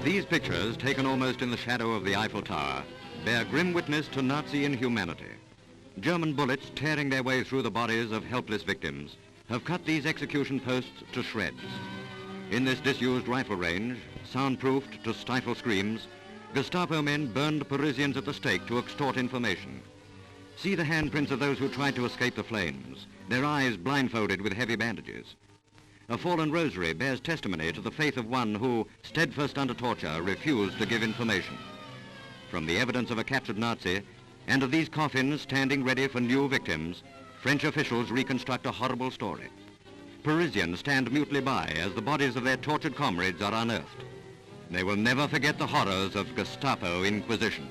These pictures, taken almost in the shadow of the Eiffel Tower, bear grim witness to Nazi inhumanity. German bullets tearing their way through the bodies of helpless victims have cut these execution posts to shreds. In this disused rifle range, soundproofed to stifle screams, Gestapo men burned Parisians at the stake to extort information. See the handprints of those who tried to escape the flames, their eyes blindfolded with heavy bandages. A fallen rosary bears testimony to the faith of one who, steadfast under torture, refused to give information. From the evidence of a captured Nazi and of these coffins standing ready for new victims, French officials reconstruct a horrible story. Parisians stand mutely by as the bodies of their tortured comrades are unearthed. They will never forget the horrors of Gestapo Inquisition.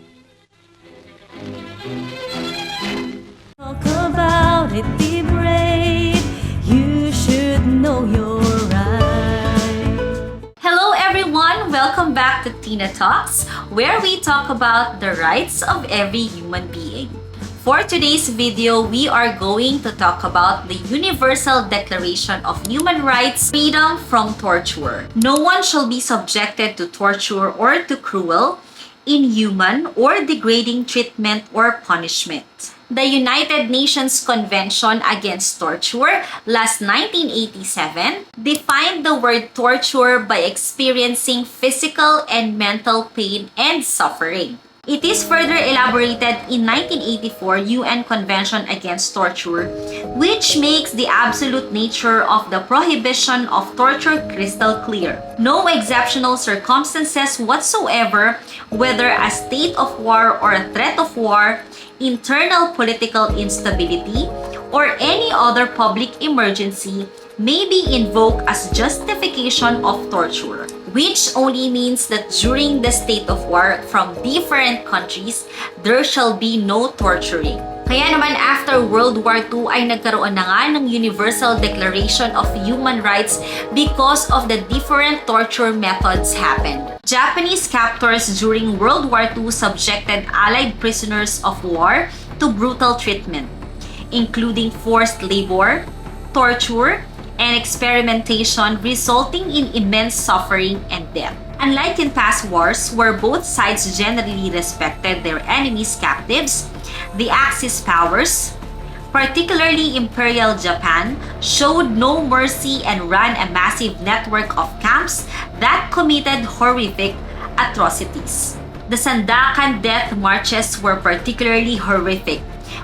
Talk about it, be brave. You should know your right. Hello everyone, welcome back to TINATALKS, where we talk about the rights of every human being. For today's video, we are going to talk about the Universal Declaration of Human Rights, freedom from torture. No one shall be subjected to torture or to cruel, inhuman, or degrading treatment or punishment. The United Nations Convention Against Torture, last 1987, defined the word torture by experiencing physical and mental pain and suffering. It is further elaborated in 1984 UN Convention Against Torture, which makes the absolute nature of the prohibition of torture crystal clear. No exceptional circumstances whatsoever, whether a state of war or a threat of war, internal political instability, or any other public emergency may be invoked as justification of torture, which only means that during the state of war from different countries, there shall be no torturing. Kaya naman after World War II ay nagkaroon na nga ng Universal Declaration of Human Rights because of the different torture methods happened. Japanese captors during World War II subjected Allied prisoners of war to brutal treatment, including forced labor, torture, and experimentation resulting in immense suffering and death. Unlike in past wars where both sides generally respected their enemies' captives, the Axis powers, particularly Imperial Japan, showed no mercy and ran a massive network of camps that committed horrific atrocities. The Sandakan death marches were particularly horrific,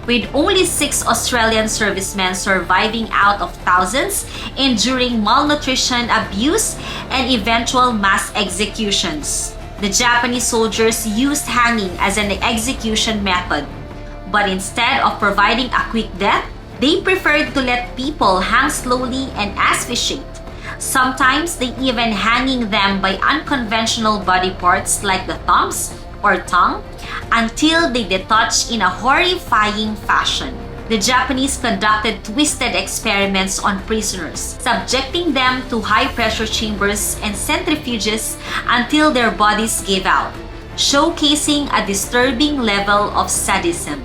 with only 6 Australian servicemen surviving out of thousands, enduring malnutrition, abuse, and eventual mass executions. The Japanese soldiers used hanging as an execution method, but instead of providing a quick death, they preferred to let people hang slowly and asphyxiate. Sometimes they even hanging them by unconventional body parts like the thumbs or tongue until they detach in a horrifying fashion. The Japanese conducted twisted experiments on prisoners, subjecting them to high-pressure chambers and centrifuges until their bodies gave out, showcasing a disturbing level of sadism.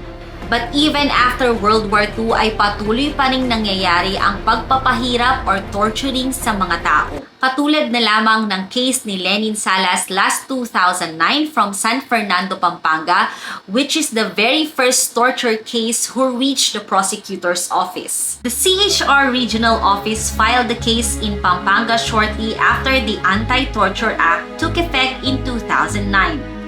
But even after World War II ay patuloy pa ring nangyayari ang pagpapahirap or torturing sa mga tao. Katulad na lamang ng case ni Lenin Salas last 2009 from San Fernando, Pampanga, which is the very first torture case who reached the prosecutor's office. The CHR Regional Office filed the case in Pampanga shortly after the Anti-Torture Act took effect in 2009.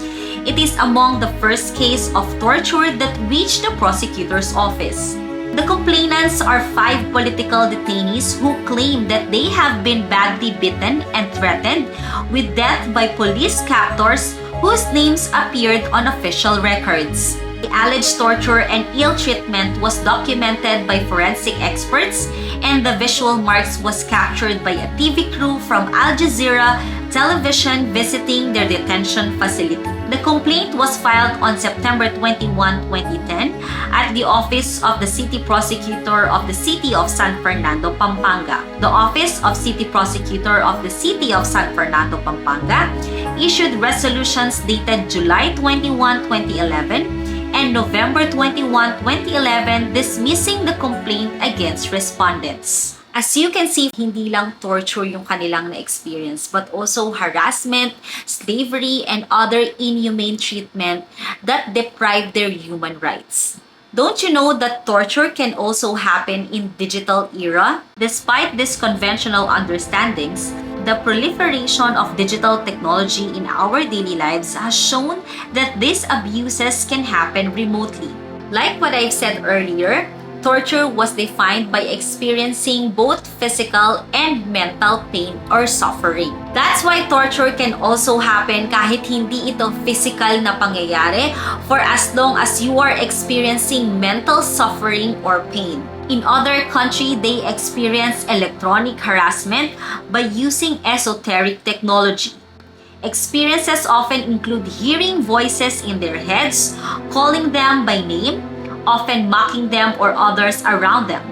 It is among the first case of torture that reached the prosecutor's office. The complainants are 5 political detainees who claim that they have been badly beaten and threatened with death by police captors whose names appeared on official records. The alleged torture and ill treatment was documented by forensic experts, and the visual marks was captured by a TV crew from Al Jazeera television visiting their detention facility. The complaint was filed on September 21, 2010 at the Office of the City Prosecutor of the City of San Fernando, Pampanga. The Office of City Prosecutor of the City of San Fernando, Pampanga issued resolutions dated July 21, 2011 and November 21, 2011 dismissing the complaint against respondents. As you can see, hindi lang torture yung kanilang na-experience, but also harassment, slavery, and other inhumane treatment that deprive their human rights. Don't you know that torture can also happen in digital era? Despite these conventional understandings, the proliferation of digital technology in our daily lives has shown that these abuses can happen remotely. Like what I've said earlier, torture was defined by experiencing both physical and mental pain or suffering. That's why torture can also happen kahit hindi ito physical na pangyayari for as long as you are experiencing mental suffering or pain. In other countries, they experience electronic harassment by using esoteric technology. Experiences often include hearing voices in their heads, calling them by name, often mocking them or others around them,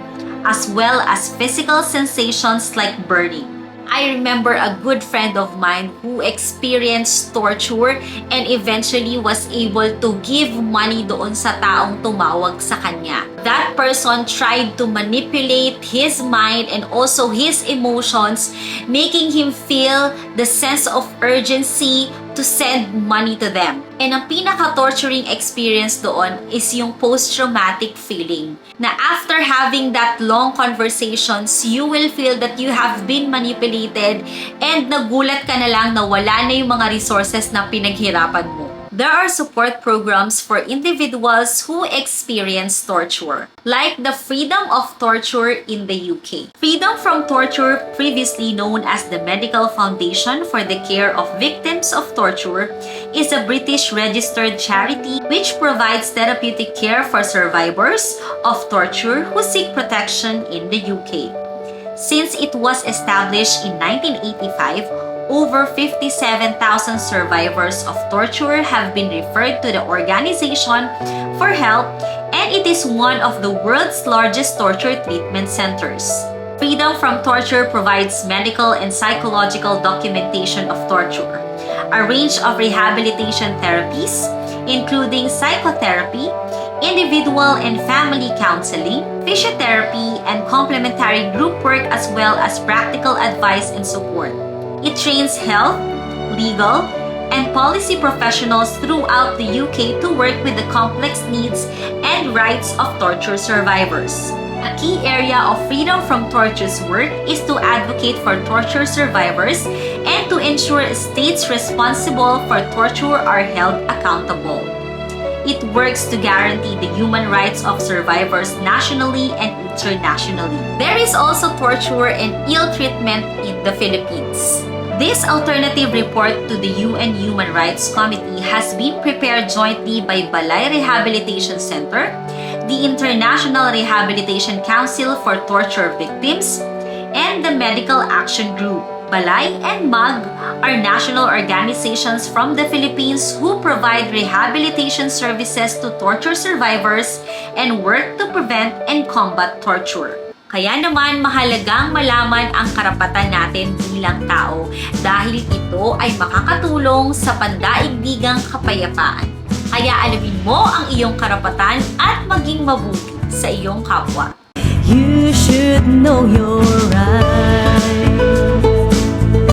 as well as physical sensations like burning. I remember a good friend of mine who experienced torture and eventually was able to give money doon sa taong tumawag sa kanya. That person tried to manipulate his mind and also his emotions, making him feel the sense of urgency to send money to them. And ang pinaka-torturing experience doon is yung post-traumatic feeling na after having that long conversations, you will feel that you have been manipulated and nagulat ka na lang na wala na yung mga resources na pinaghirapan mo. There are support programs for individuals who experience torture, like the Freedom of Torture in the UK. Freedom from Torture, previously known as the Medical Foundation for the Care of Victims of Torture, is a British registered charity which provides therapeutic care for survivors of torture who seek protection in the UK. Since it was established in 1985, over 57,000 survivors of torture have been referred to the organization for help, and it is one of the world's largest torture treatment centers. Freedom from Torture provides medical and psychological documentation of torture, a range of rehabilitation therapies, including psychotherapy, individual and family counseling, physiotherapy, and complementary group work, as well as practical advice and support. It trains health, legal, and policy professionals throughout the UK to work with the complex needs and rights of torture survivors. A key area of Freedom from Torture's work is to advocate for torture survivors and to ensure states responsible for torture are held accountable. It works to guarantee the human rights of survivors nationally and internationally. There is also torture and ill treatment in the Philippines. This alternative report to the UN Human Rights Committee has been prepared jointly by Balay Rehabilitation Center, the International Rehabilitation Council for Torture Victims, and the Medical Action Group. Balay and MAG are national organizations from the Philippines who provide rehabilitation services to torture survivors and work to prevent and combat torture. Kaya naman mahalagang malaman ang karapatan natin bilang tao dahil ito ay makakatulong sa pandaigdigang kapayapaan. Kaya alamin mo ang iyong karapatan at maging mabuti sa iyong kapwa. You should know your rights.